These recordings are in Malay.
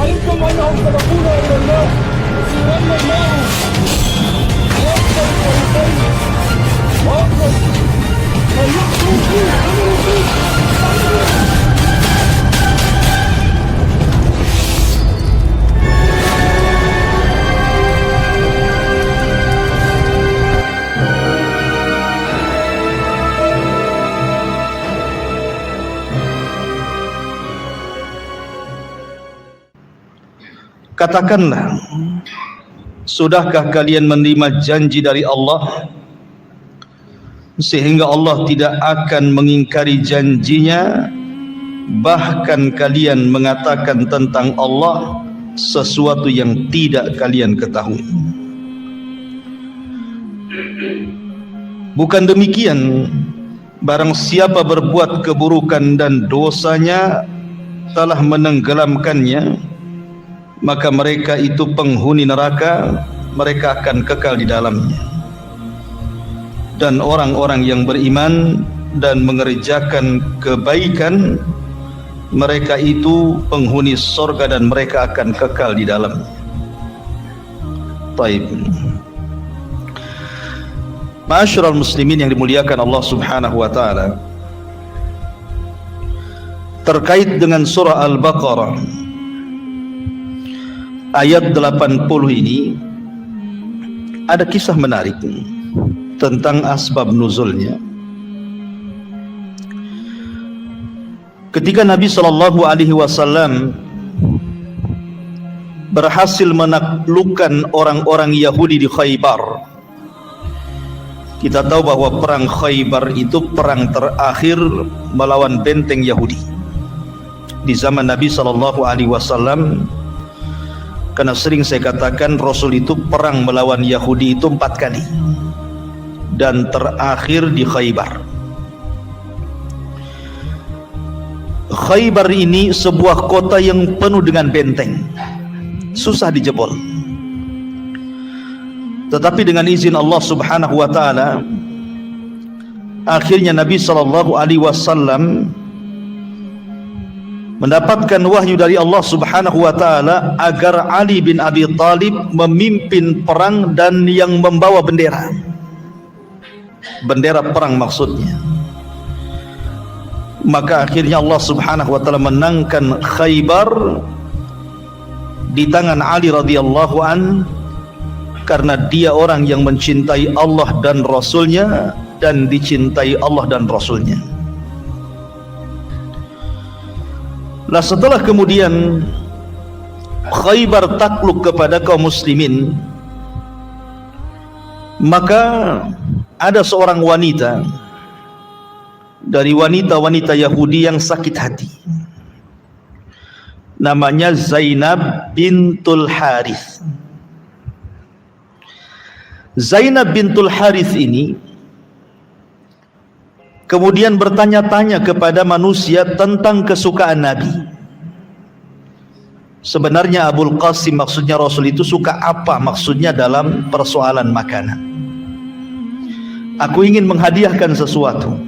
أرأيتم أنهم سبقونا إلى الله يسيرن الله وأكثر الطريقين وأكثر فليأتوا فيه أمروا فيه Katakanlah, sudahkah kalian menerima janji dari Allah sehingga Allah tidak akan mengingkari janjinya, bahkan kalian mengatakan tentang Allah sesuatu yang tidak kalian ketahui? Bukan demikian, barang siapa berbuat keburukan dan dosanya telah menenggelamkannya, maka mereka itu penghuni neraka, mereka akan kekal di dalamnya. Dan orang-orang yang beriman dan mengerjakan kebaikan, mereka itu penghuni surga dan mereka akan kekal di dalamnya. Baik. Ma'asyiral muslimin yang dimuliakan Allah Subhanahu wa taala, terkait dengan surah Al-Baqarah ayat 80 ini ada kisah menarik tentang asbab nuzulnya. Ketika Nabi SAW berhasil menaklukkan orang-orang Yahudi di Khaybar, kita tahu bahwa perang Khaybar itu perang terakhir melawan benteng Yahudi di zaman Nabi SAW. Karena sering saya katakan Rasul itu perang melawan Yahudi itu 4 kali, dan terakhir di Khaybar. Khaybar ini sebuah kota yang penuh dengan benteng, susah dijebol. Tetapi dengan izin Allah Subhanahu wa taala, akhirnya Nabi SAW mendapatkan wahyu dari Allah Subhanahu wa taala agar Ali bin Abi Thalib memimpin perang dan yang membawa bendera perang maksudnya. Maka akhirnya Allah Subhanahu wa taala menangkan Khaybar di tangan Ali radhiyallahu an, karena dia orang yang mencintai Allah dan Rasulnya dan dicintai Allah dan Rasulnya. Nah, setelah kemudian Khaybar takluk kepada kaum muslimin, maka ada seorang wanita dari wanita-wanita Yahudi yang sakit hati, namanya Zainab bintul Harith. Zainab bintul Harith ini kemudian bertanya-tanya kepada manusia tentang kesukaan Nabi. Sebenarnya Abul Qasim, maksudnya Rasul itu suka apa maksudnya dalam persoalan makanan. Aku ingin menghadiahkan sesuatu.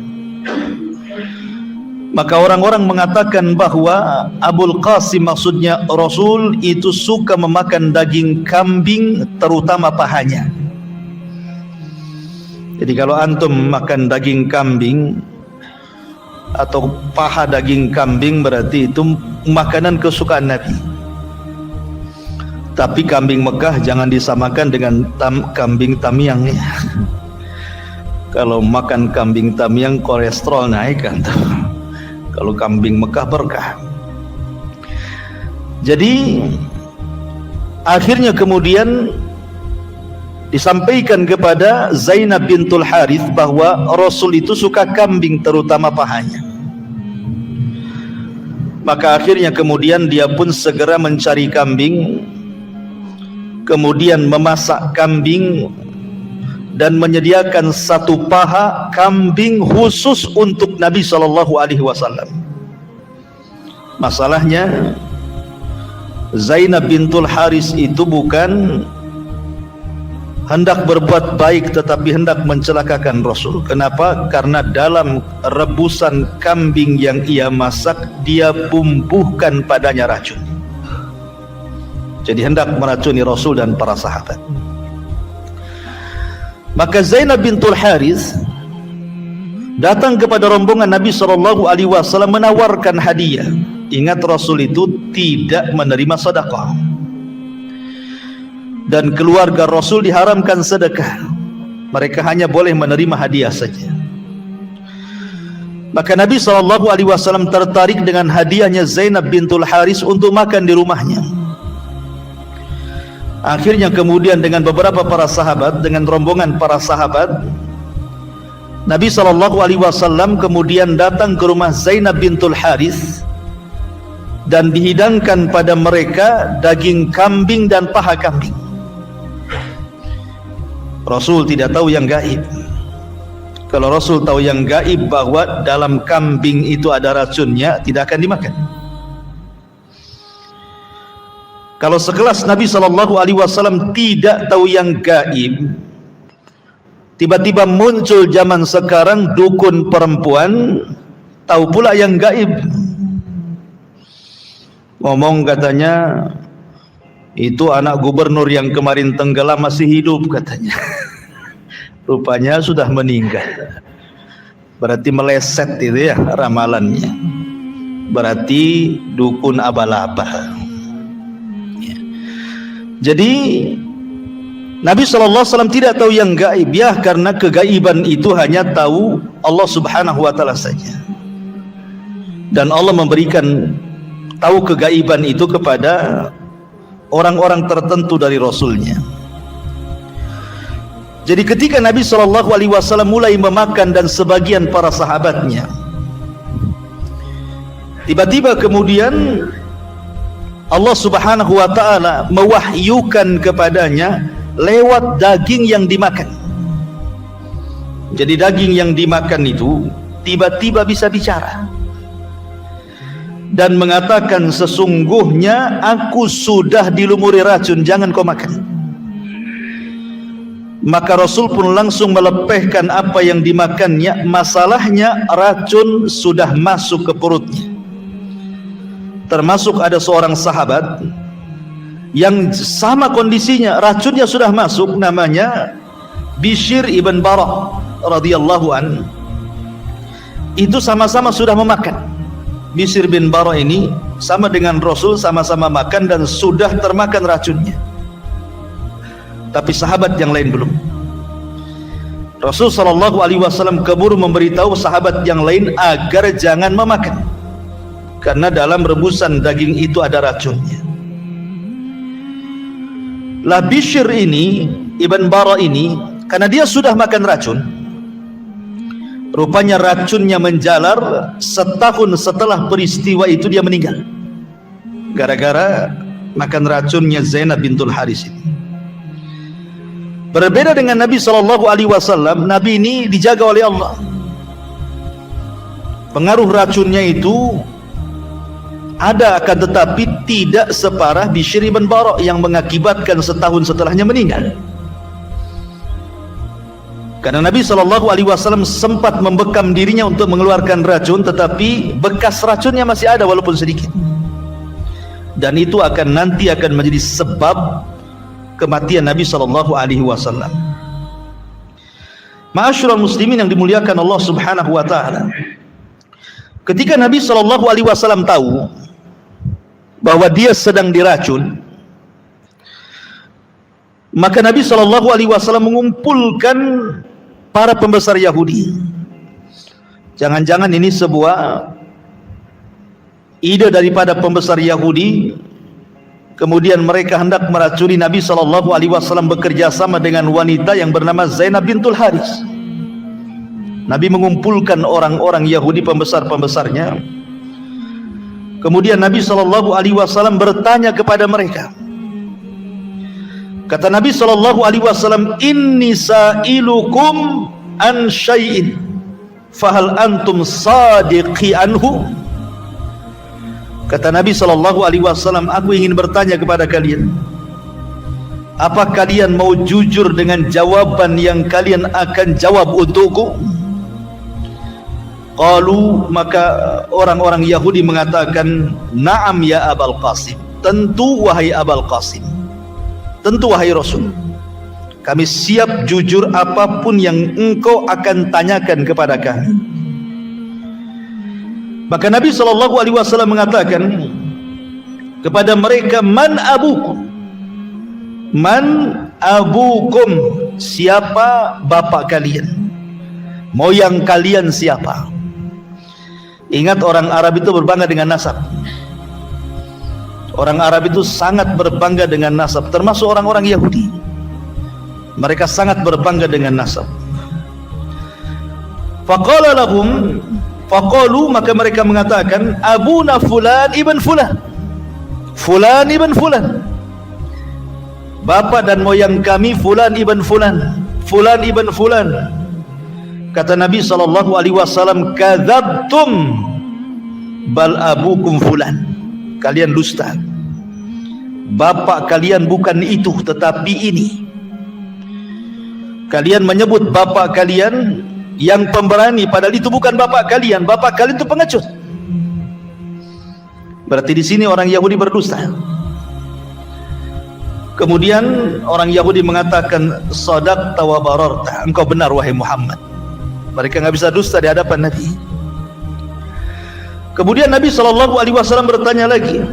Maka orang-orang mengatakan bahwa Abul Qasim maksudnya Rasul itu suka memakan daging kambing, terutama pahanya. Jadi kalau antum makan daging kambing atau paha daging kambing, berarti itu makanan kesukaan Nabi. Tapi kambing Mekah jangan disamakan dengan kambing Tamyang ya. Kalau makan kambing Tamyang kolesterol naik kan. Kalau kambing Mekah berkah. Jadi akhirnya kemudian disampaikan kepada Zainab bintul Harith bahwa Rasul itu suka kambing, terutama pahanya. Maka akhirnya kemudian dia pun segera mencari kambing, kemudian memasak kambing dan menyediakan satu paha kambing khusus untuk Nabi SAW. Masalahnya Zainab bintul Harith itu bukan hendak berbuat baik, tetapi hendak mencelakakan Rasul. Kenapa? Karena dalam rebusan kambing yang ia masak, dia bumbuhkan padanya racun. Jadi hendak meracuni Rasul dan para sahabat. Maka Zainab bintul Harith datang kepada rombongan Nabi SAW menawarkan hadiah. Ingat, Rasul itu tidak menerima sedekah, dan keluarga Rasul diharamkan sedekah. Mereka hanya boleh menerima hadiah saja. Maka Nabi SAW tertarik dengan hadiahnya Zainab bintul Harith untuk makan di rumahnya. Akhirnya kemudian dengan beberapa para sahabat, dengan rombongan para sahabat, Nabi SAW kemudian datang ke rumah Zainab bintul Harith dan dihidangkan pada mereka daging kambing dan paha kambing. Rasul tidak tahu yang gaib. Kalau Rasul tahu yang gaib, bahwa dalam kambing itu ada racunnya, tidak akan dimakan. Kalau sekelas Nabi SAW tidak tahu yang gaib, tiba-tiba muncul zaman sekarang dukun perempuan tahu pula yang gaib. Ngomong katanya, itu anak gubernur yang kemarin tenggelam masih hidup katanya. Rupanya sudah meninggal. Berarti meleset itu ya ramalannya. Berarti dukun abal-abal. Jadi Nabi SAW tidak tahu yang gaib, ya, karena kegaiban itu hanya tahu Allah Subhanahu wa Ta'ala saja. Dan Allah memberikan tahu kegaiban itu kepada orang-orang tertentu dari Rasulnya. Jadi ketika Nabi SAW mulai memakan dan sebagian para sahabatnya, tiba-tiba kemudian Allah Subhanahu wa Ta'ala mewahyukan kepadanya lewat daging yang dimakan. Jadi daging yang dimakan itu tiba-tiba bisa bicara dan mengatakan, sesungguhnya aku sudah dilumuri racun, jangan kau makan. Maka Rasul pun langsung melepehkan apa yang dimakannya. Masalahnya racun sudah masuk ke perutnya. Termasuk ada seorang sahabat yang sama kondisinya, racunnya sudah masuk, namanya Bishr ibn Barah radhiyallahu an. Itu sama-sama sudah memakan. Bishr bin Barah ini sama dengan Rasul, sama-sama makan dan sudah termakan racunnya. Tapi sahabat yang lain belum. Rasul SAW keburu memberitahu sahabat yang lain agar jangan memakan, karena dalam rebusan daging itu ada racunnya. Lah Bishr ini, Ibn Bara ini, karena dia sudah makan racun, rupanya racunnya menjalar. Setahun setelah peristiwa itu dia meninggal, gara-gara makan racunnya Zainab bintul Harith ini. Berbeda dengan Nabi SAW, Nabi ini dijaga oleh Allah. Pengaruh racunnya itu ada, akan tetapi tidak separah Bishr ibn Bara yang mengakibatkan setahun setelahnya meninggal. Karena Nabi SAW sempat membekam dirinya untuk mengeluarkan racun, tetapi bekas racunnya masih ada walaupun sedikit. Dan itu nanti akan menjadi sebab kematian Nabi SAW. Ma'asyiral muslimin yang dimuliakan Allah Subhanahu wa Ta'ala, ketika Nabi SAW tahu bahwa dia sedang diracun, maka Nabi SAW mengumpulkan para pembesar Yahudi. Jangan-jangan ini sebuah ide daripada pembesar Yahudi. Kemudian mereka hendak meracuni Nabi SAW bekerja sama dengan wanita yang bernama Zainab bintul Harith. Nabi mengumpulkan orang-orang Yahudi, pembesar-pembesarnya. Kemudian Nabi SAW bertanya kepada mereka. Kata Nabi SAW, inni sa'ilukum an syai'in fahal antum sadiqi anhu. Kata Nabi SAW, aku ingin bertanya kepada kalian, apa kalian mau jujur dengan jawaban yang kalian akan jawab untukku? Qalu, maka orang-orang Yahudi mengatakan, na'am ya Abul Qasim, tentu wahai Abul Qasim, tentu wahai Rasul, kami siap jujur apapun yang engkau akan tanyakan kepada kami. Maka Nabi SAW mengatakan kepada mereka, man abukum, man abukum, siapa bapak kalian, moyang kalian siapa. Ingat, orang Arab itu berbangga dengan nasab. Orang Arab itu sangat berbangga dengan nasab, termasuk orang-orang Yahudi. Mereka sangat berbangga dengan nasab. Faqala lahum, faqalu, maka mereka mengatakan, abuna fulan ibn fulan, fulan ibn fulan, bapa dan moyang kami fulan ibn fulan, fulan ibn fulan. Kata Nabi SAW, kadzabtum, bal abukum fulan, kalian dusta, bapak kalian bukan itu tetapi ini. Kalian menyebut bapak kalian yang pemberani, padahal itu bukan bapak kalian. Bapak kalian itu pengecut. Berarti di sini orang Yahudi berdusta. Kemudian orang Yahudi mengatakan, shadaqta wa bararta, engkau benar wahai Muhammad. Mereka nggak bisa dusta di hadapan Nabi. Kemudian Nabi SAW bertanya lagi,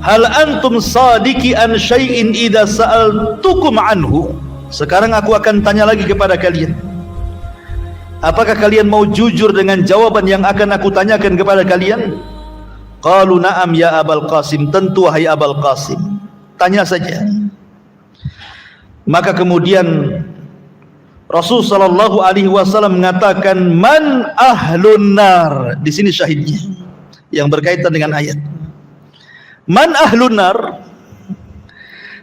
hal antum sadiki an syai'in idza sa'altukum anhu. Sekarang aku akan tanya lagi kepada kalian, apakah kalian mau jujur dengan jawaban yang akan aku tanyakan kepada kalian? Qalu na'am ya Abul Qasim, tentu wahai Abul Qasim, tanya saja. Maka kemudian Rasul SAW mengatakan, man ahlun nar. Di sini syahidnya yang berkaitan dengan ayat. Man ahlun nar,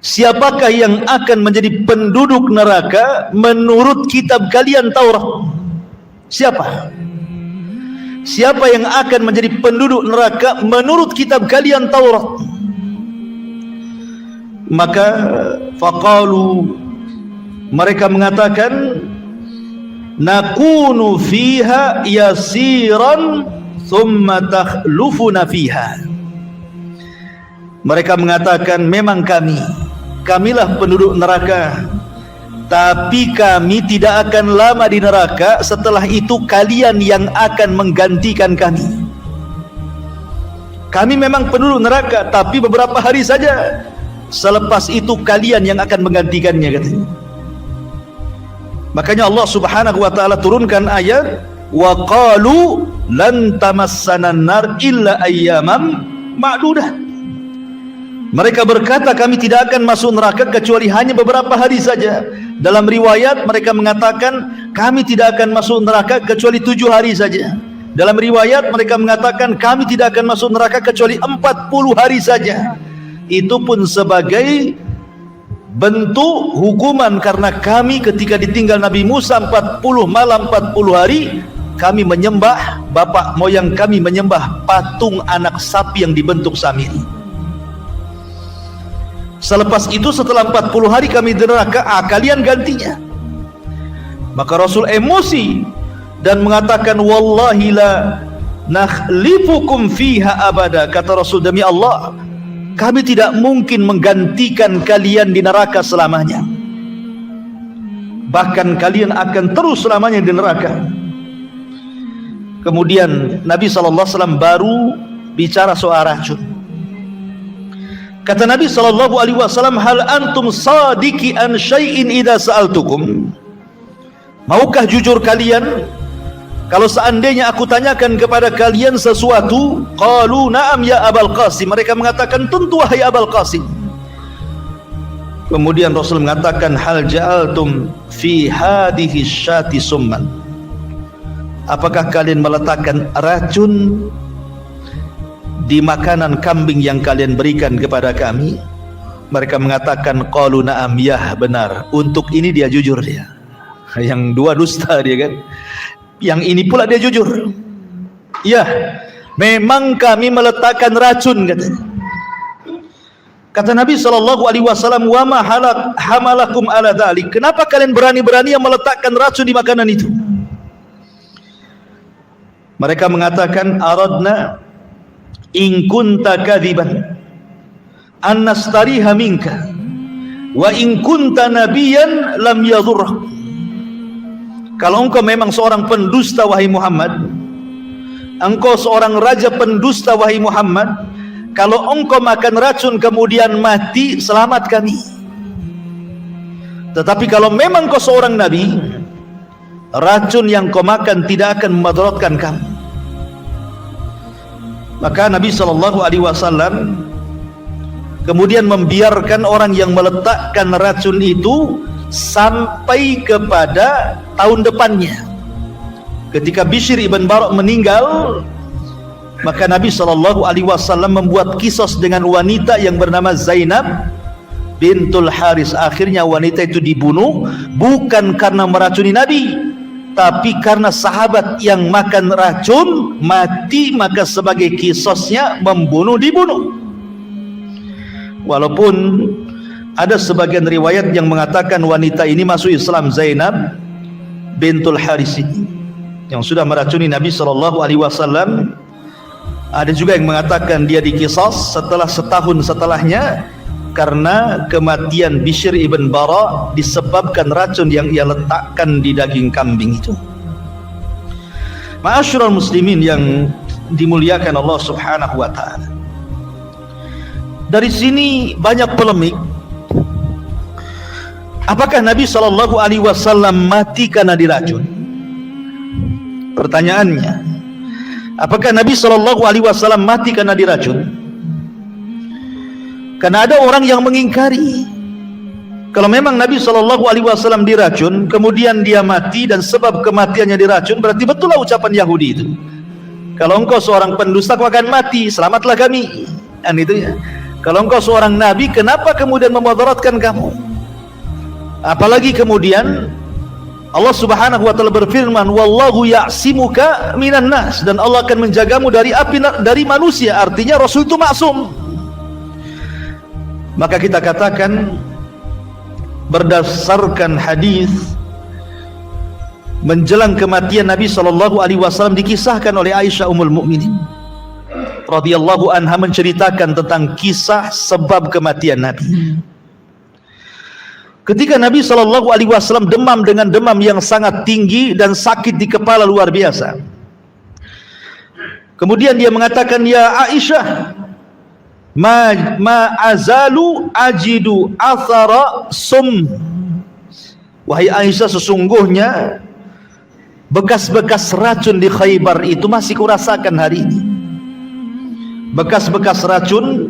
siapakah yang akan menjadi penduduk neraka menurut kitab kalian Taurat? Siapa? Siapa yang akan menjadi penduduk neraka menurut kitab kalian Taurat? Maka faqalu, mereka mengatakan, nakunu fiha yasiran thumma takhlufuna fiha. Mereka mengatakan, memang kamilah penduduk neraka, tapi kami tidak akan lama di neraka, setelah itu kalian yang akan menggantikan kami. Kami memang penduduk neraka, tapi beberapa hari saja, selepas itu kalian yang akan menggantikannya, katanya. Makanya Allah Subhanahu wa taala turunkan ayat, wa qalu lan tamassana nar illa ayyaman ma'dudah. Mereka berkata, kami tidak akan masuk neraka kecuali hanya beberapa hari saja. Dalam riwayat mereka mengatakan, kami tidak akan masuk neraka kecuali 7 hari saja. Dalam riwayat mereka mengatakan, kami tidak akan masuk neraka kecuali 40 hari saja. Itu pun sebagai bentuk hukuman karena kami ketika ditinggal Nabi Musa 40 malam 40 hari, kami menyembah, bapak moyang kami menyembah patung anak sapi yang dibentuk samiri. Selepas itu setelah 40 hari kami di neraka, kalian gantinya. Maka Rasul emosi dan mengatakan, wallahi la nakhlifukum fiha abada. Kata Rasul, demi Allah, kami tidak mungkin menggantikan kalian di neraka selamanya. Bahkan kalian akan terus selamanya di neraka. Kemudian Nabi SAW baru bicara soal racun. Kata Nabi SAW, hal antum sadiki an syai'in idza sa'altukum. Maukah jujur kalian kalau seandainya aku tanyakan kepada kalian sesuatu? Qalu na'am ya Abul Qasim. Mereka mengatakan, tentu wahai Abul Qasim. Kemudian Rasul mengatakan, hal ja'altum fi hadhihi syati summan. Apakah kalian meletakkan racun di makanan kambing yang kalian berikan kepada kami? Mereka mengatakan, qalu na'am, ya benar. Untuk ini dia jujur dia. Yang dua dusta dia kan. Yang ini pula dia jujur. Ya, memang kami meletakkan racun, katanya. Kata Nabi SAW, wa ma hamalakum ala dhalik. Kenapa kalian berani-berani yang meletakkan racun di makanan itu? Mereka mengatakan, aradna in kunta kadziban, an nastariha minka wa in kunta nabiyyan lam yadhurrak. Kalau engkau memang seorang pendusta wahai Muhammad, engkau seorang raja pendusta wahai Muhammad, kalau engkau makan racun kemudian mati, selamat kami. Tetapi kalau memang kau seorang nabi, racun yang kau makan tidak akan memudaratkan kamu. Maka Nabi SAW kemudian membiarkan orang yang meletakkan racun itu sampai kepada tahun depannya. Ketika Bishr ibn Bara meninggal, maka Nabi SAW membuat kisos dengan wanita yang bernama Zainab bintul Haris. Akhirnya wanita itu dibunuh, bukan karena meracuni Nabi, tapi karena sahabat yang makan racun mati, maka sebagai kisosnya dibunuh. Walaupun ada sebagian riwayat yang mengatakan wanita ini masuk Islam, Zainab bintul Haris yang sudah meracuni Nabi SAW. Ada juga yang mengatakan dia dikisos setelah setahun setelahnya, karena kematian Bishr ibn Bara disebabkan racun yang ia letakkan di daging kambing itu. Ma'asyiral muslimin yang dimuliakan Allah Subhanahu wa taala. Dari sini banyak polemik. Apakah Nabi SAW mati karena diracun? Pertanyaannya, apakah Nabi SAW mati karena diracun? Karena ada orang yang mengingkari kalau memang Nabi SAW diracun kemudian dia mati dan sebab kematiannya diracun, berarti betullah ucapan Yahudi itu, kalau engkau seorang pendusta kau akan mati, selamatlah kami. Dan itu ya, kalau engkau seorang nabi kenapa kemudian memudaratkan kamu? Apalagi kemudian Allah Subhanahu wa taala berfirman, wallahu ya'simuka minan nas, dan Allah akan menjagamu dari api dari manusia. Artinya Rasul itu maksum. Maka kita katakan berdasarkan hadis menjelang kematian Nabi SAW dikisahkan oleh Aisyah Ummul Mukminin radhiyallahu anha, menceritakan tentang kisah sebab kematian Nabi. Ketika Nabi SAW demam dengan demam yang sangat tinggi dan sakit di kepala luar biasa. Kemudian dia mengatakan, ya Aisyah, ma azalu ajidu athara sum. Wahai Aisyah, sesungguhnya bekas-bekas racun di Khaybar itu masih kurasakan hari ini. Bekas-bekas racun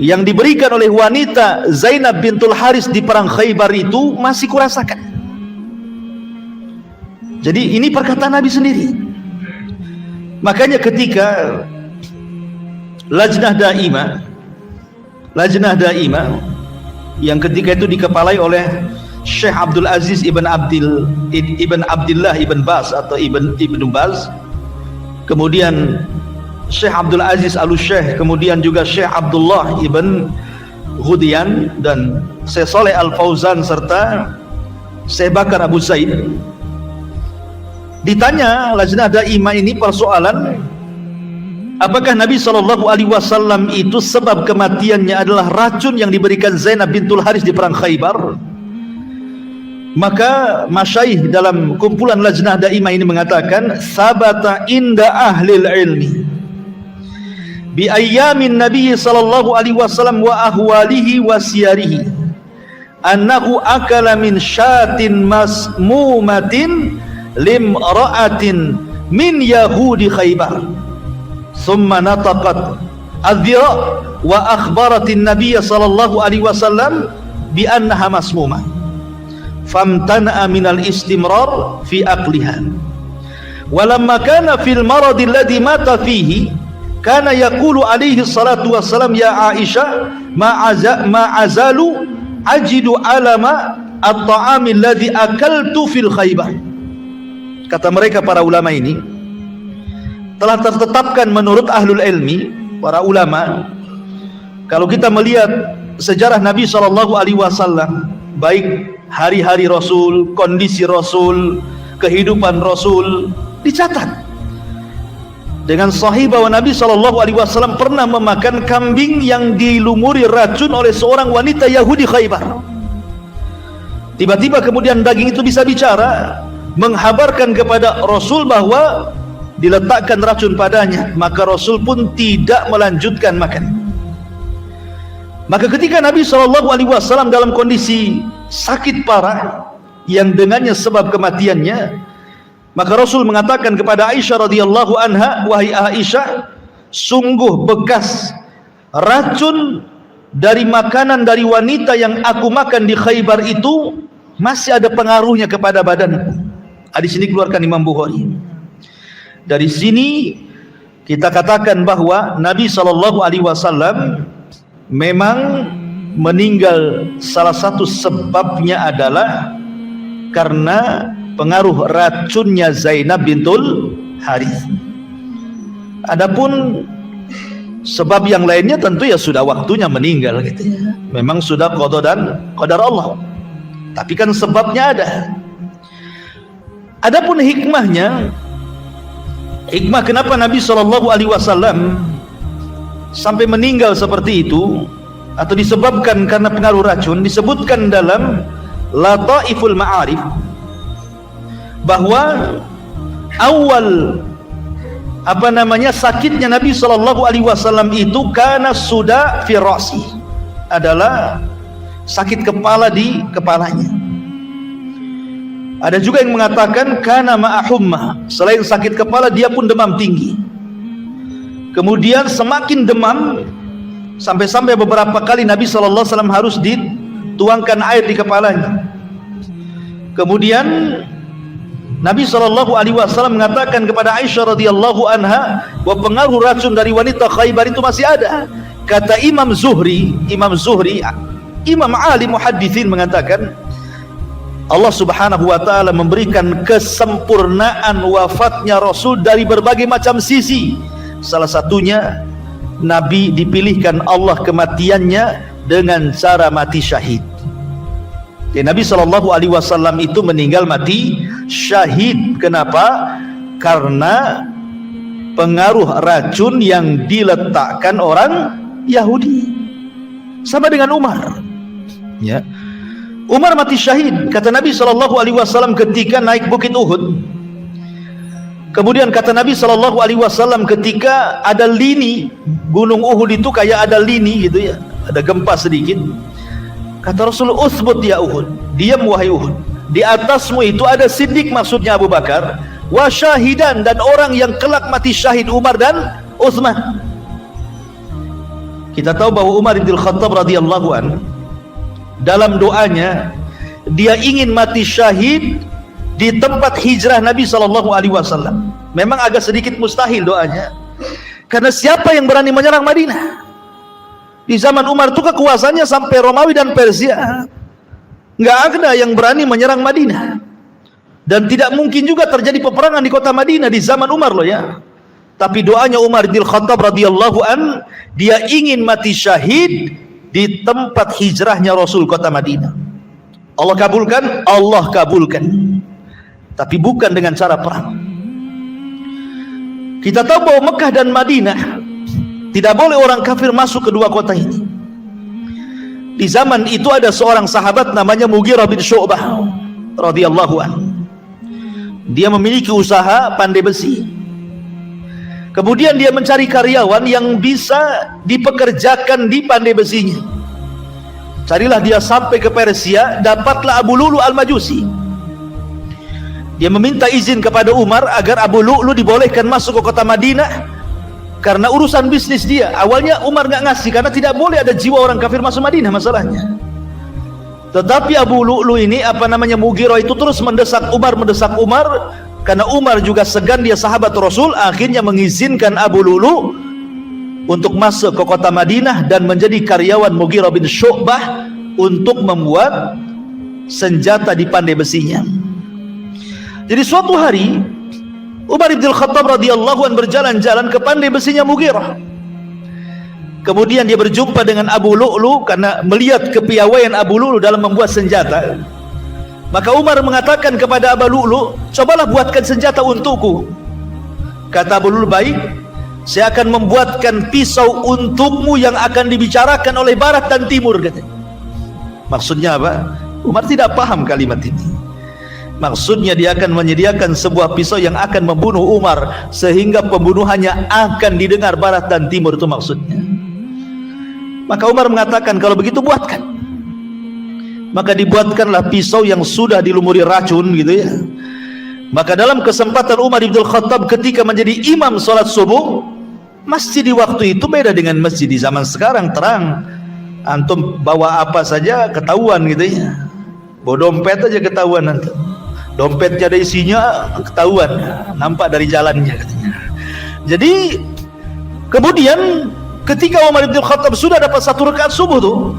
yang diberikan oleh wanita Zainab bintul Haris di perang Khaybar itu masih kurasakan. Jadi ini perkataan Nabi sendiri. Makanya ketika Lajnah Daimah yang ketika itu dikepalai oleh Syekh Abdul Aziz ibn Abdullah ibn Baz atau Ibn Baz, kemudian Syekh Abdul Aziz Al-Syekh, kemudian juga Syekh Abdullah ibn Hudian dan Syekh Saleh Al-Fauzan serta Syekh Bakar Abu Zaid. Ditanya Lajnah Daimah ini persoalan, apakah Nabi SAW itu sebab kematiannya adalah racun yang diberikan Zainab bintul Haris di perang Khaybar? Maka masyaikh dalam kumpulan Lajnah Daimah ini mengatakan, sabata inda ahlil ilmi bi ayyamin Nabi SAW wa ahwalihi wa siyarihi annahu akala min syatin masmumatin limra'atin min yahudi Khaybar. Thumma nataqat adh-dhira wa akhbaratin Nabiy sallallahu alaihi wasallam bi annaha masmumah famtana'a minal istimrar fi aqliha. Walamma kana fil marad alladhi mata fihi kana yaqulu alaihi salatu wassalam, ya Aisyah, ma azalu ajidu alama at-ta'am alladhi akaltu fil Khaybar. Kata mereka para ulama ini telah tertetapkan menurut ahlul ilmi, para ulama, kalau kita melihat sejarah Nabi SAW, baik hari-hari Rasul, kondisi Rasul, kehidupan Rasul dicatat. dengan sahih bahwa Nabi SAW pernah memakan kambing yang dilumuri racun oleh seorang wanita Yahudi Khaybar. Tiba-tiba kemudian daging itu bisa bicara, menghabarkan kepada Rasul bahwa diletakkan racun padanya. Maka Rasul pun tidak melanjutkan makan. Maka ketika Nabi SAW dalam kondisi sakit parah yang dengannya sebab kematiannya, maka Rasul mengatakan kepada Aisyah radhiyallahu anha, wahai Aisyah, sungguh bekas racun dari makanan dari wanita yang aku makan di Khaybar itu masih ada pengaruhnya kepada badanku. Hadis ini keluarkan Imam Bukhari. Dari sini kita katakan bahwa Nabi SAW memang meninggal, salah satu sebabnya adalah karena pengaruh racunnya Zainab bintul Harith. Adapun sebab yang lainnya tentu ya sudah waktunya meninggal gitu ya. Memang sudah qada dan qadar Allah. Tapi kan sebabnya ada. Adapun hikmah kenapa Nabi SAW sampai meninggal seperti itu atau disebabkan karena pengaruh racun, disebutkan dalam Lataiful Ma'arif bahwa awal sakitnya Nabi SAW itu karena sudah firasi, adalah sakit kepala di kepalanya. Ada juga yang mengatakan kana ma'ahumma, selain sakit kepala dia pun demam tinggi. Kemudian semakin demam sampai-sampai beberapa kali Nabi SAW harus dituangkan air di kepalanya. Kemudian Nabi SAW mengatakan kepada Aisyah radhiyallahu anha bahwa pengaruh racun dari wanita Khaybar itu masih ada. Kata Imam Zuhri, Imam Ali muhaddithin mengatakan, Allah Subhanahu wa taala memberikan kesempurnaan wafatnya Rasul dari berbagai macam sisi. Salah satunya Nabi dipilihkan Allah kematiannya dengan cara mati syahid. Ya, Nabi SAW itu meninggal mati syahid. Kenapa? Karena pengaruh racun yang diletakkan orang Yahudi. Sama dengan Umar. Ya, Umar mati syahid. Kata Nabi SAW ketika naik bukit Uhud. Kemudian kata Nabi SAW ketika ada lini, gunung Uhud itu kayak ada lini gitu ya, ada gempa sedikit. Kata Rasul, uthbut ya Uhud, diam wahai Uhud, di atasmu itu ada Siddiq, maksudnya Abu Bakar, wa syahidan, dan orang yang kelak mati syahid, Umar dan Utsman. Kita tahu bahwa Umar bin Khattab radhiyallahu anhu dalam doanya dia ingin mati syahid di tempat hijrah Nabi SAW. Memang agak sedikit mustahil doanya, karena siapa yang berani menyerang Madinah? Di zaman Umar itu kekuasaannya sampai Romawi dan Persia, nggak ada yang berani menyerang Madinah, dan tidak mungkin juga terjadi peperangan di kota Madinah di zaman Umar loh ya. Tapi doanya Umar bin Khattab radhiyallahu an, dia ingin mati syahid di tempat hijrahnya Rasul kota Madinah. Allah kabulkan, Allah kabulkan. Tapi bukan dengan cara perang. Kita tahu bahwa Mekah dan Madinah tidak boleh orang kafir masuk kedua kota ini. Di zaman itu ada seorang sahabat namanya Mughirah bin Syu'bah radhiyallahu anhu. Dia memiliki usaha pandai besi. Kemudian dia mencari karyawan yang bisa dipekerjakan di pandai besinya. Carilah dia sampai ke Persia, dapatlah Abu Lu'lu' al-Majusi. Dia meminta izin kepada Umar agar Abu Lu'lu' dibolehkan masuk ke kota Madinah karena urusan bisnis dia. Awalnya Umar nggak ngasih karena tidak boleh ada jiwa orang kafir masuk Madinah masalahnya. Tetapi Abu Lu'lu' ini Mughirah itu terus mendesak Umar karena Umar juga segan, dia sahabat Rasul. Akhirnya mengizinkan Abu Lu'lu' untuk masuk ke kota Madinah dan menjadi karyawan Mughirah bin Syu'bah untuk membuat senjata di pandai besinya. Jadi suatu hari Umar bin Khattab radhiyallahu anhu berjalan-jalan ke pandai besinya Mughirah. Kemudian dia berjumpa dengan Abu Lu'lu' karena melihat kepiawaian Abu Lu'lu' dalam membuat senjata. Maka Umar mengatakan kepada Abu Lu'lu', cobalah buatkan senjata untukku. Kata Abu Lu'lu', baik, saya akan membuatkan pisau untukmu yang akan dibicarakan oleh barat dan timur, katanya. Maksudnya apa? Umar tidak paham kalimat ini. Maksudnya dia akan menyediakan sebuah pisau yang akan membunuh Umar, sehingga pembunuhannya akan didengar barat dan timur, itu maksudnya. Maka Umar mengatakan, kalau begitu buatkan. Maka dibuatkanlah pisau yang sudah dilumuri racun, gitu ya. Maka dalam kesempatan Umar bin Khattab ketika menjadi imam salat subuh, masjid di waktu itu beda dengan masjid di zaman sekarang, terang. Antum bawa apa saja ketahuan, gitu ya. Bawa dompet aja ketahuan antum. Dompetnya ada isinya ketahuan, nampak dari jalannya, katanya. Jadi kemudian ketika Umar bin Khattab sudah dapat 1 rakaat subuh tuh,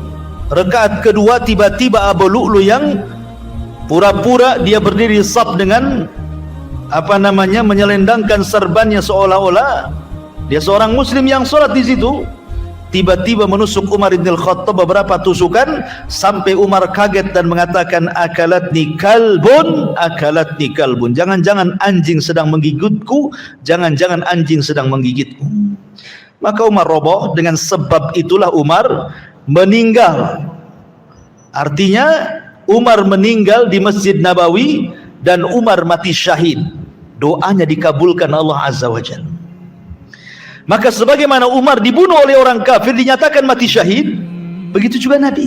rakaat kedua tiba-tiba Abu Lu'lu' yang pura-pura dia berdiri saf dengan menyelendangkan serbannya seolah-olah dia seorang muslim yang sholat di situ, tiba-tiba menusuk Umar bin Khattab beberapa tusukan sampai Umar kaget dan mengatakan, akalatni kalbun, jangan-jangan anjing sedang menggigitku, jangan-jangan anjing sedang menggigitku. Maka Umar roboh. Dengan sebab itulah Umar meninggal. Artinya Umar meninggal di Masjid Nabawi dan Umar mati syahid. Doanya dikabulkan Allah Azza wa Jalla. Maka sebagaimana Umar dibunuh oleh orang kafir dinyatakan mati syahid, begitu juga Nabi.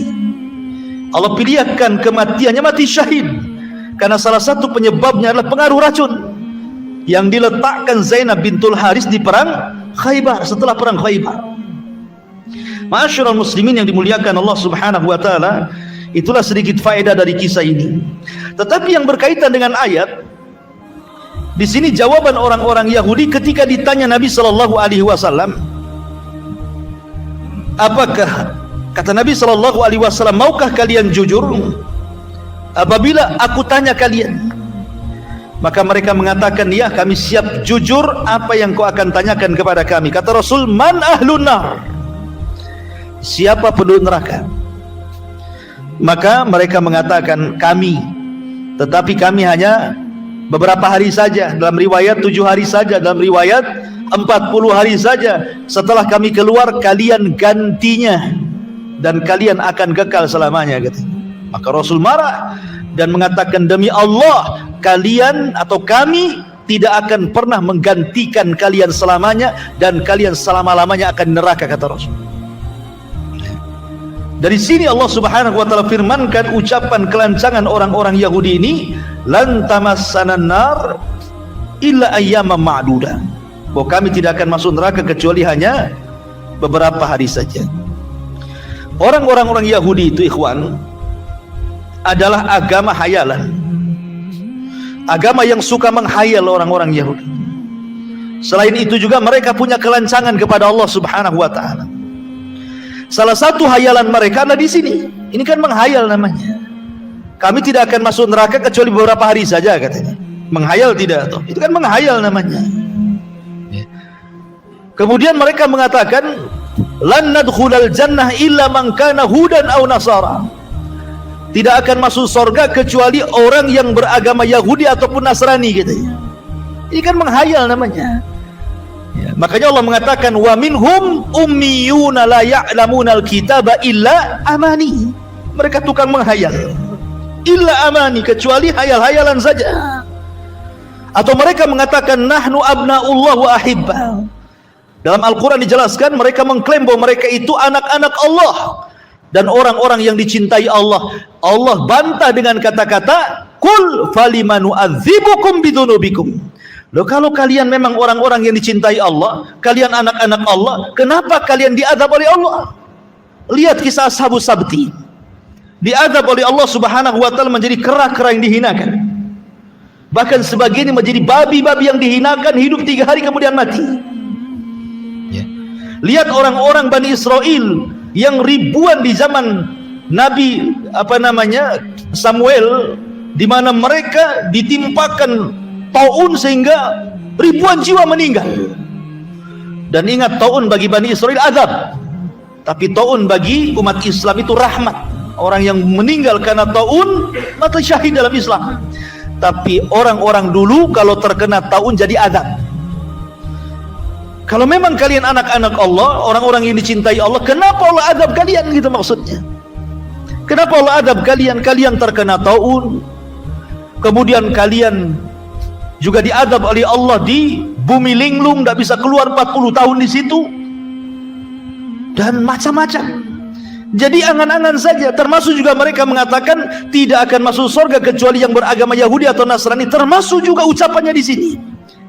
Allah pilihkan kematiannya mati syahid karena salah satu penyebabnya adalah pengaruh racun yang diletakkan Zainab bintul Haris di perang Khaybar, setelah perang Khaybar. Ma'asyiral muslimin yang dimuliakan Allah Subhanahu wa taala, itulah sedikit faedah dari kisah ini. Tetapi yang berkaitan dengan ayat, di sini jawaban orang-orang Yahudi ketika ditanya Nabi sallallahu alaihi wasallam, apakah, kata Nabi sallallahu alaihi wasallam, maukah kalian jujur apabila aku tanya kalian? Maka mereka mengatakan, ya, kami siap jujur apa yang kau akan tanyakan kepada kami. Kata Rasul, man ahlun nar, siapa penduduk neraka? Maka mereka mengatakan, kami, tetapi kami hanya beberapa hari saja. Dalam riwayat 7 hari saja, dalam riwayat 40 hari saja. Setelah kami keluar, kalian gantinya dan kalian akan kekal selamanya, katanya. Maka Rasul marah dan mengatakan, demi Allah, kalian atau kami tidak akan pernah menggantikan kalian selamanya, dan kalian selama-lamanya akan neraka, kata Rasul. Dari sini Allah Subhanahu wa taala firmankan ucapan kelancangan orang-orang Yahudi ini, lan tamassanan nar illa ayyaman ma'dudah, bahwa kami tidak akan masuk neraka kecuali hanya beberapa hari saja. Orang-orang Yahudi itu, ikhwan, adalah agama hayalan, agama yang suka menghayal orang-orang Yahudi. Selain itu juga mereka punya kelancangan kepada Allah Subhanahu wa taala. Salah satu hayalan mereka adalah di sini. Ini kan menghayal namanya. Kami tidak akan masuk neraka kecuali beberapa hari saja, katanya. Menghayal tidak, toh. Itu kan menghayal namanya. Kemudian mereka mengatakan, lan nadkhulal jannah illa man kana hudan aw nasara. Tidak akan masuk surga kecuali orang yang beragama Yahudi ataupun Nasrani, katanya. Ini kan menghayal namanya. Ya, makanya Allah mengatakan, wa minhum ummiyuna la ya'lamunal kitaba illa amani. Mereka tukang menghayal. Illa amani, kecuali hayal-hayalan saja. Atau mereka mengatakan, nahnu abna'ullah wa ahibba. Dalam Al-Quran dijelaskan, mereka mengklaim bahwa mereka itu anak-anak Allah dan orang-orang yang dicintai Allah. Allah bantah dengan kata-kata, kul falimanu adzibukum bidunubikum. Loh, kalau kalian memang orang-orang yang dicintai Allah, kalian anak-anak Allah, kenapa kalian diazab oleh Allah? Lihat kisah Ashabus Sabti. Diazab oleh Allah Subhanahu wa taala menjadi kera-kera yang dihinakan. Bahkan sebagiannya menjadi babi-babi yang dihinakan, hidup 3 hari kemudian mati. Ya. Lihat orang-orang Bani Israel yang ribuan di zaman Nabi Samuel, di mana mereka ditimpakan taun sehingga ribuan jiwa meninggal. Dan ingat, taun bagi Bani Israel azab, tapi taun bagi umat Islam itu rahmat. Orang yang meninggal karena taun mati syahid dalam Islam. Tapi orang-orang dulu kalau terkena taun jadi azab. Kalau memang kalian anak-anak Allah, orang-orang yang dicintai Allah, kenapa Allah adab kalian, gitu maksudnya. Kenapa Allah adab kalian? Kalian terkena taun, kemudian kalian juga diadab oleh Allah di bumi linglung, tidak bisa keluar 40 tahun di situ, dan macam-macam. Jadi angan-angan saja. Termasuk juga mereka mengatakan tidak akan masuk surga kecuali yang beragama Yahudi atau Nasrani. Termasuk juga ucapannya di sini,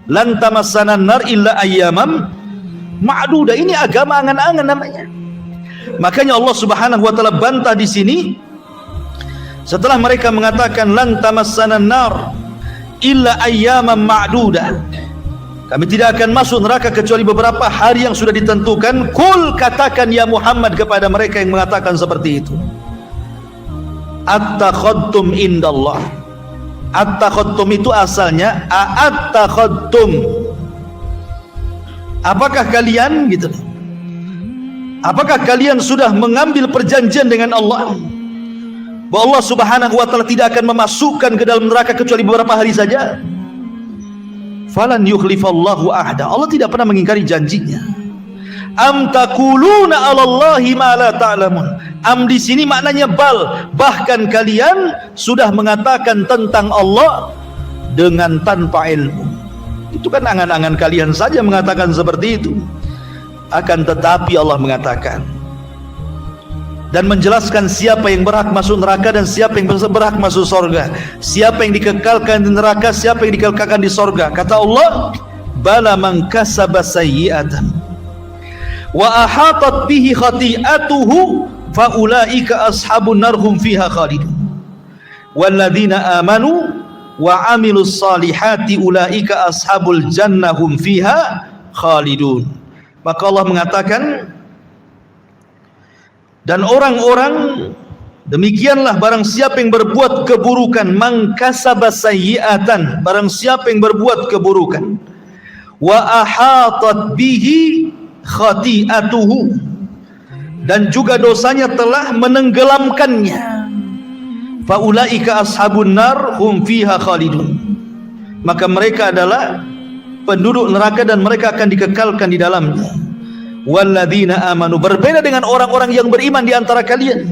lan tamassana nar illa ayyamam ma'duda. Ini agama angan-angan namanya. Makanya Allah Subhanahu wa taala bantah di sini setelah mereka mengatakan lan tamassana nar illa ayyaman ma'duda, kami tidak akan masuk neraka kecuali beberapa hari yang sudah ditentukan. Kul, katakan ya Muhammad kepada mereka yang mengatakan seperti itu, attakhadtum indallah. Attakhadtum itu asalnya a'attakhadtum, apakah kalian, gitu, apakah kalian sudah mengambil perjanjian dengan Allah bahwa Allah Subhanahu wa taala tidak akan memasukkan ke dalam neraka kecuali beberapa hari saja? Falan yukhlifallahu ahda. Allah tidak pernah mengingkari janjinya. Am taquluna 'alallahi ma la ta'lamun. Am di sini maknanya bal, bahkan kalian sudah mengatakan tentang Allah dengan tanpa ilmu. Itu kan angan-angan kalian saja mengatakan seperti itu. Akan tetapi Allah mengatakan dan menjelaskan siapa yang berhak masuk neraka dan siapa yang berhak masuk surga, siapa yang dikekalkan di neraka, siapa yang dikekalkan di surga. Kata Allah, bala man kasaba sayyi'atan wa ahatat bihi khati'atuhu fa ulaika ashabun nar hum fiha khalidun walladzina amanu wa amilus salihati ulaika ashabul jannah hum fiha khalidun. Maka Allah mengatakan, dan orang-orang demikianlah barang siapa yang berbuat keburukan, mangkasaba sayyi'atan, barang siapa yang berbuat keburukan, wa ahatat bihi khati'atuhu, dan juga dosanya telah menenggelamkannya, fa ulaika ashabun nar hum fiha khalidun, maka mereka adalah penduduk neraka dan mereka akan dikekalkan di dalamnya. Walladzina amanu, berbeda dengan orang-orang yang beriman di antara kalian,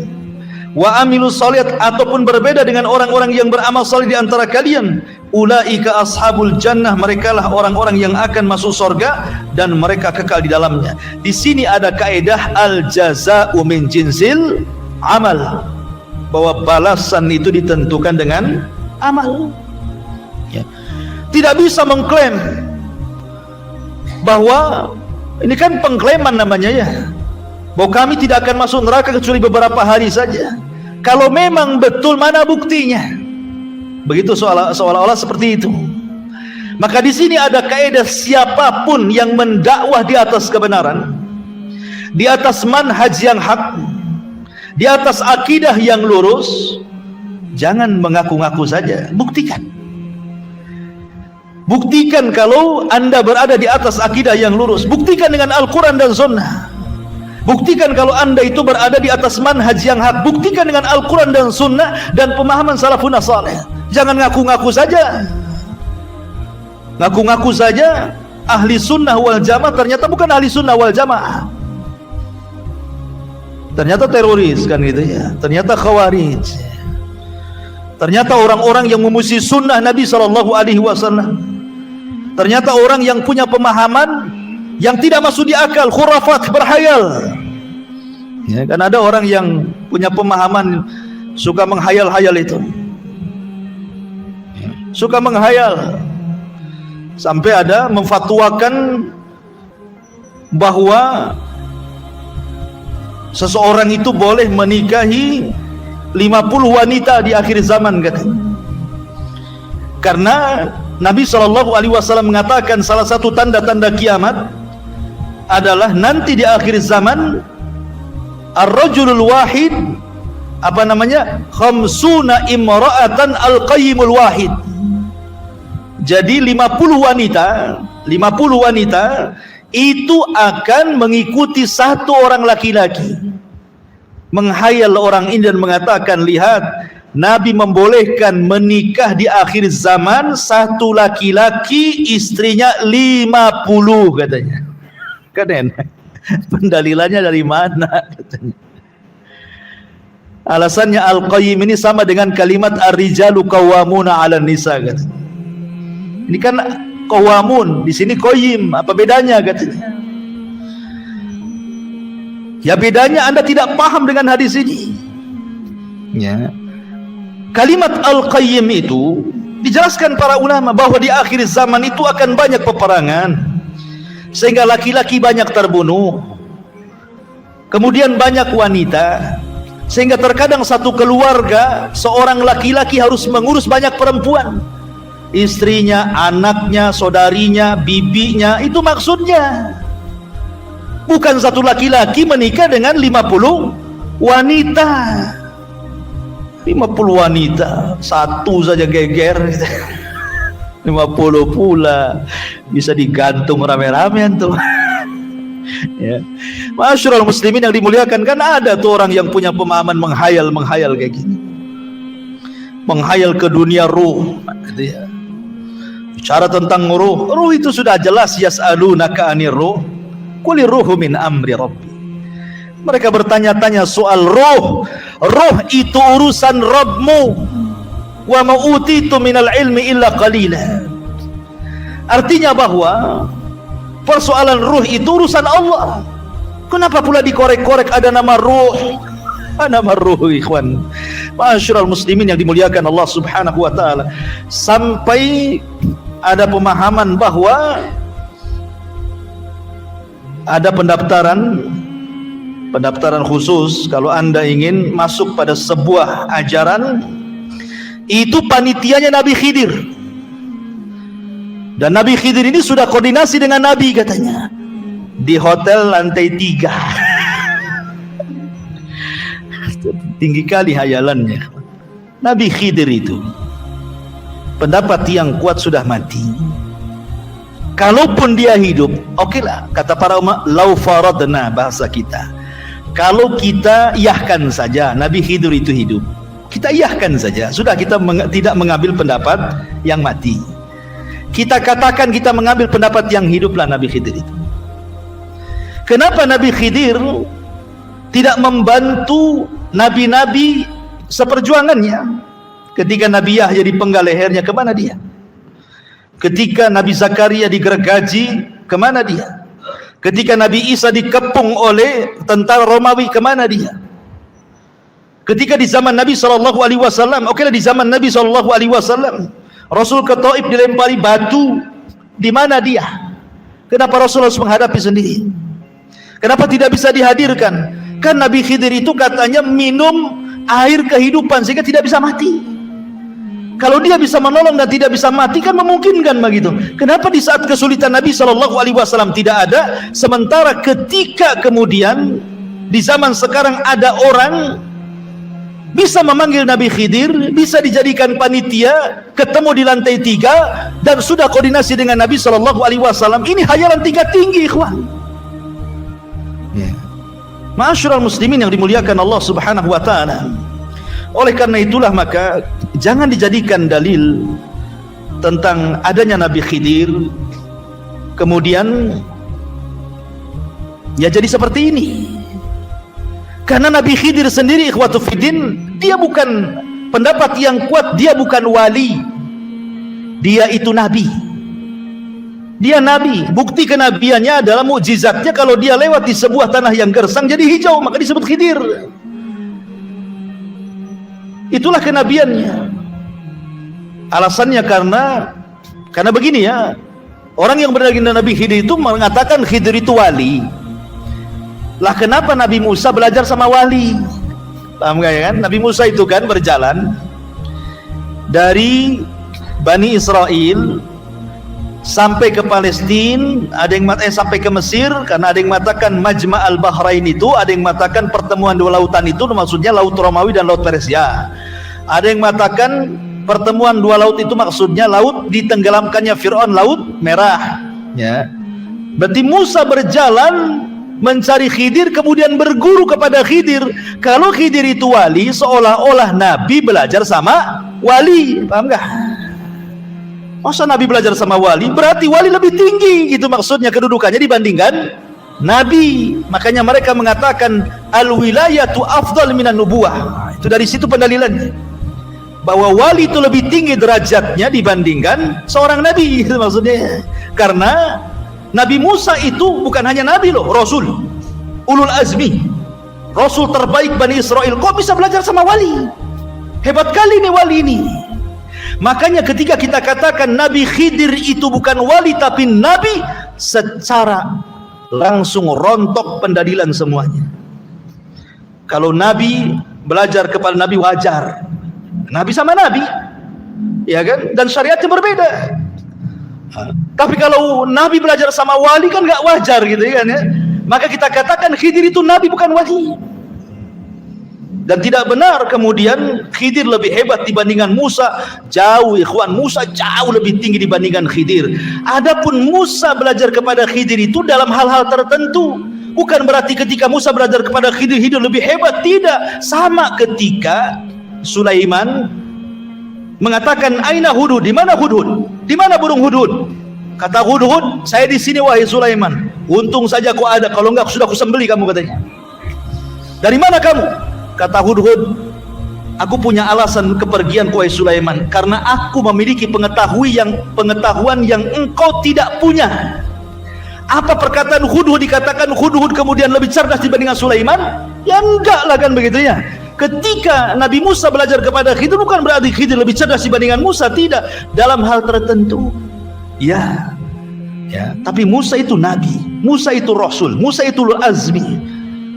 wa amilus sholihat, ataupun berbeda dengan orang-orang yang beramal saleh di antara kalian, ulaika ashabul jannah, merekalah orang-orang yang akan masuk surga dan mereka kekal di dalamnya. Di sini ada kaidah al jazaa'u min jinsil amal, bahwa balasan itu ditentukan dengan amal. Ya. Tidak bisa mengklaim bahwa ini kan pengklaiman namanya ya, bahwa kami tidak akan masuk neraka kecuali beberapa hari saja. Kalau memang betul, mana buktinya? Begitu seolah-olah seperti itu. Maka di sini ada kaidah, siapapun yang mendakwah di atas kebenaran, di atas manhaj yang hak, di atas akidah yang lurus, jangan mengaku-ngaku saja, buktikan. Buktikan kalau anda berada di atas akidah yang lurus. Buktikan dengan Al-Quran dan Sunnah. Buktikan kalau anda itu berada di atas manhaj yang hak. Buktikan dengan Al-Quran dan Sunnah dan pemahaman salafun saleh. Jangan ngaku-ngaku saja. Ngaku-ngaku saja ahli sunnah wal jamaah, ternyata bukan ahli sunnah wal jamaah. Ternyata teroris kan gitu ya. Ternyata khawarij. Ternyata orang-orang yang memusuhi sunnah Nabi SAW. Ternyata orang yang punya pemahaman yang tidak masuk di akal, khurafat, berhayal. Ya, kan ada orang yang punya pemahaman suka menghayal-hayal itu. Suka menghayal. Sampai ada memfatwakan bahwa seseorang itu boleh menikahi 50 wanita di akhir zaman, katanya. Karena Nabi SAW mengatakan salah satu tanda-tanda kiamat adalah nanti di akhir zaman ar-rajulul wahid, apa namanya, khamsuna imra'atan al-qayyimul wahid. Jadi 50 wanita itu akan mengikuti satu orang laki-laki, menghayal orang ini dan mengatakan, lihat, Nabi membolehkan menikah di akhir zaman satu laki-laki, istrinya 50 katanya. Kan enak. Pendalilannya dari mana? Alasannya Al-Qayyim ini sama dengan kalimat ar-rijalu qawwamuna 'alan nisa katanya. Ini kan qawamun, di sini qayyim, apa bedanya katanya? Ya bedanya Anda tidak paham dengan hadis ini. Ya. Kalimat Al-Qayyim itu dijelaskan para ulama bahwa di akhir zaman itu akan banyak peperangan, sehingga laki-laki banyak terbunuh, kemudian banyak wanita, sehingga terkadang satu keluarga seorang laki-laki harus mengurus banyak perempuan, istrinya, anaknya, saudarinya, bibinya. Itu maksudnya. Bukan satu laki-laki menikah dengan 50 wanita. 50 wanita, satu saja geger. 50 pula bisa digantung rame-rame tuh. Ya. Masyarul muslimin yang dimuliakan, kan ada tuh orang yang punya pemahaman menghayal kayak gini. Menghayal ke dunia ruh. Ya. Bicara tentang ruh. Ruh itu sudah jelas, yas'alunaka 'anir ruh. Qul ruhu min amri rabbi. Mereka bertanya-tanya soal roh. Roh itu urusan Rabbmu. Wa ma utitu minal ilmi illa qalila. Artinya bahwa persoalan ruh itu urusan Allah. Kenapa pula dikorek-korek ada nama ruh? Ada nama ruh, ikhwan. Masyarul muslimin yang dimuliakan Allah Subhanahu wa taala. Sampai ada pemahaman bahwa ada pendaftaran khusus kalau Anda ingin masuk pada sebuah ajaran, itu panitianya Nabi Khidir, dan Nabi Khidir ini sudah koordinasi dengan Nabi katanya di hotel lantai 3. Tinggi kali hayalannya. Nabi Khidir itu pendapat yang kuat sudah mati. Kalaupun dia hidup, oke lah, kata para ulama, lau faradna, bahasa kita, kalau kita iyahkan saja Nabi Khidir itu hidup, kita iyahkan saja, sudah, kita tidak mengambil pendapat yang mati. Kita katakan kita mengambil pendapat yang hiduplah Nabi Khidir itu. Kenapa Nabi Khidir tidak membantu nabi-nabi seperjuangannya? Ketika Nabi Yahya dipenggal lehernya, kemana dia? Ketika Nabi Zakaria digergaji, kemana dia? Ketika Nabi Isa dikepung oleh tentara Romawi, kemana dia? Ketika di zaman Nabi SAW, oke lah, di zaman Nabi SAW, Rasul ke Taif dilempari batu, di mana dia? Kenapa Rasul harus menghadapi sendiri? Kenapa tidak bisa dihadirkan? Kan Nabi Khidir itu katanya minum air kehidupan sehingga tidak bisa mati. Kalau dia bisa menolong dan tidak bisa mati, kan memungkinkan begitu. Kenapa di saat kesulitan Nabi SAW tidak ada, sementara ketika kemudian di zaman sekarang ada orang bisa memanggil Nabi Khidir, bisa dijadikan panitia, ketemu di lantai 3 dan sudah koordinasi dengan Nabi SAW. Ini hayalan tingkat tinggi, ikhwan. Ma'asyiral muslimin yang dimuliakan Allah Subhanahu wa taala. Oleh karena itulah maka jangan dijadikan dalil tentang adanya Nabi Khidir kemudian ya jadi seperti ini. Karena Nabi Khidir sendiri, ikhwatu fiddin, dia bukan pendapat yang kuat, dia bukan wali, dia itu nabi. Dia nabi. Bukti kenabiannya adalah mukjizatnya, kalau dia lewat di sebuah tanah yang gersang jadi hijau, maka disebut Khidir. Itulah kenabiannya. Alasannya karena begini ya, orang yang berdaging Nabi Khidir itu mengatakan Khidir itu wali. Lah kenapa Nabi Musa belajar sama wali? Paham gak ya kan? Nabi Musa itu kan berjalan dari Bani Israel sampai ke Palestina, ada yang sampai ke Mesir, karena ada yang mengatakan Majma' al-Bahrain itu, ada yang mengatakan pertemuan dua lautan itu maksudnya Laut Romawi dan Laut Persia. Ada yang mengatakan pertemuan dua laut itu maksudnya laut ditenggelamkannya Fir'aun, Laut Merah. Ya. Berarti Musa berjalan mencari Khidir, kemudian berguru kepada Khidir. Kalau Khidir itu wali, seolah-olah Nabi belajar sama wali. Paham gak? Masa Nabi belajar sama wali? Berarti wali lebih tinggi, gitu maksudnya kedudukannya dibandingkan nabi. Makanya mereka mengatakan al-wilayatu afdal minan nubuwah. Itu dari situ pendalilannya, bahwa wali itu lebih tinggi derajatnya dibandingkan seorang nabi. Itu maksudnya. Karena Nabi Musa itu bukan hanya nabi loh, rasul, ulul azmi, rasul terbaik Bani Israel. Kok bisa belajar sama wali? Hebat kali nih wali ini. Makanya ketika kita katakan Nabi Khidir itu bukan wali tapi nabi, secara langsung rontok pendalilan semuanya. Kalau nabi belajar kepada nabi wajar, nabi sama nabi, ya kan, dan syariatnya berbeda. Tapi kalau nabi belajar sama wali kan nggak wajar gitu kan ya. Maka kita katakan Khidir itu nabi bukan wali. Dan tidak benar kemudian Khidir lebih hebat dibandingkan Musa. Jauh ikhwan, Musa jauh lebih tinggi dibandingkan Khidir. Adapun Musa belajar kepada Khidir itu dalam hal-hal tertentu. Bukan berarti ketika Musa belajar kepada Khidir, Khidir lebih hebat. Tidak. Sama ketika Sulaiman mengatakan aina hudhud, di mana hudhud? Di mana burung hudhud? Kata hudhud, saya di sini wahai Sulaiman. Untung saja kau ada, kalau enggak sudah kusembeli kamu, katanya. Dari mana kamu? Kata hudhud, aku punya alasan kepergian wahai Sulaiman, karena aku memiliki pengetahuan yang engkau tidak punya. Apa perkataan hudhud dikatakan hudhud kemudian lebih cerdas dibandingkan Sulaiman? Ya enggak lah kan begitu ya. Ketika Nabi Musa belajar kepada Khidir, bukan berarti Khidir lebih cerdas dibandingkan Musa, tidak, dalam hal tertentu. Ya, tapi Musa itu nabi, Musa itu rasul, Musa itu ulul azmi.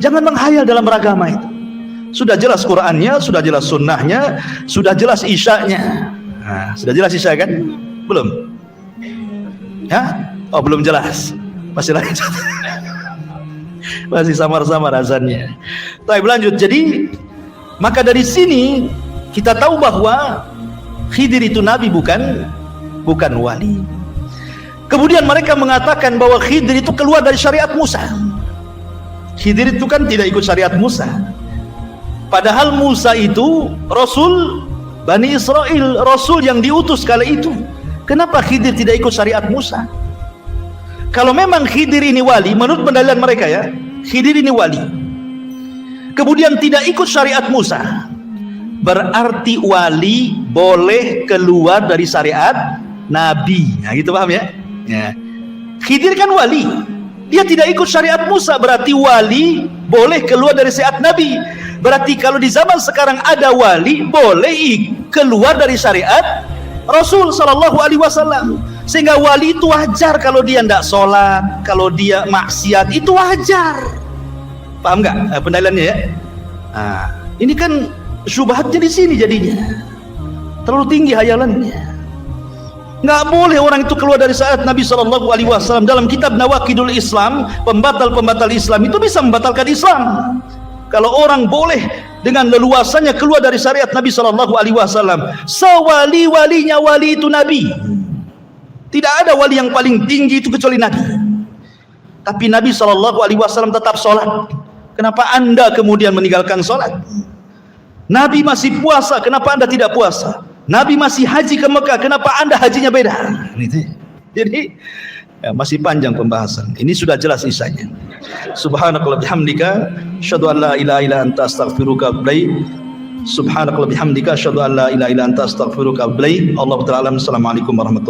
Jangan menghayal dalam beragama itu. Sudah jelas Qur'annya, sudah jelas sunnahnya, sudah jelas isya'nya. Nah, sudah jelas isya kan? Belum? Ya? Oh, belum jelas. Masih lanjut. Masih samar-samar azannya. Baik, lanjut. Jadi maka dari sini kita tahu bahwa Khidir itu nabi bukan wali. Kemudian mereka mengatakan bahwa Khidir itu keluar dari syariat Musa. Khidir itu kan tidak ikut syariat Musa. Padahal Musa itu rasul Bani Israel, rasul yang diutus kala itu. Kenapa Khidir tidak ikut syariat Musa? Kalau memang Khidir ini wali, menurut pendalilan mereka ya, Khidir ini wali, kemudian tidak ikut syariat Musa, berarti wali boleh keluar dari syariat Nabi. Nah gitu, paham ya? Khidir kan wali, dia tidak ikut syariat Musa, berarti wali boleh keluar dari syariat Nabi. Berarti kalau di zaman sekarang ada wali boleh keluar dari syariat Rasul Sallallahu Alaihi Wasallam. Sehingga wali itu wajar kalau dia tidak sholat, kalau dia maksiat, itu wajar. Paham nggak pendalilannya ya? Nah, ini kan syubhatnya di sini jadinya terlalu tinggi hayalannya. Nggak boleh orang itu keluar dari syariat Nabi Sallallahu Alaihi Wasallam. Dalam kitab Nawaqidul Islam, pembatal-pembatal Islam itu bisa membatalkan Islam. Kalau orang boleh dengan leluasannya keluar dari syariat Nabi Sallallahu Alaihi Wasallam, sewali-walinya wali itu Nabi. Tidak ada wali yang paling tinggi itu kecuali Nabi. Tapi Nabi Sallallahu Alaihi Wasallam tetap sholat. Kenapa anda kemudian meninggalkan sholat? Nabi masih puasa, kenapa anda tidak puasa? Nabi masih haji ke Mekah, kenapa anda hajinya beda? Jadi ya, masih panjang pembahasan. Ini sudah jelas isanya. Subhanakallah bihamdika, asyhadu an la ilaha illa anta astaghfiruka wa atubu ilaik. Subhanakallah bihamdika, asyhadu an la ilaha illa anta astaghfiruka wa atubu ilaik. Allahu ta'ala. Assalamualaikum warahmatullahi wabarakatuh.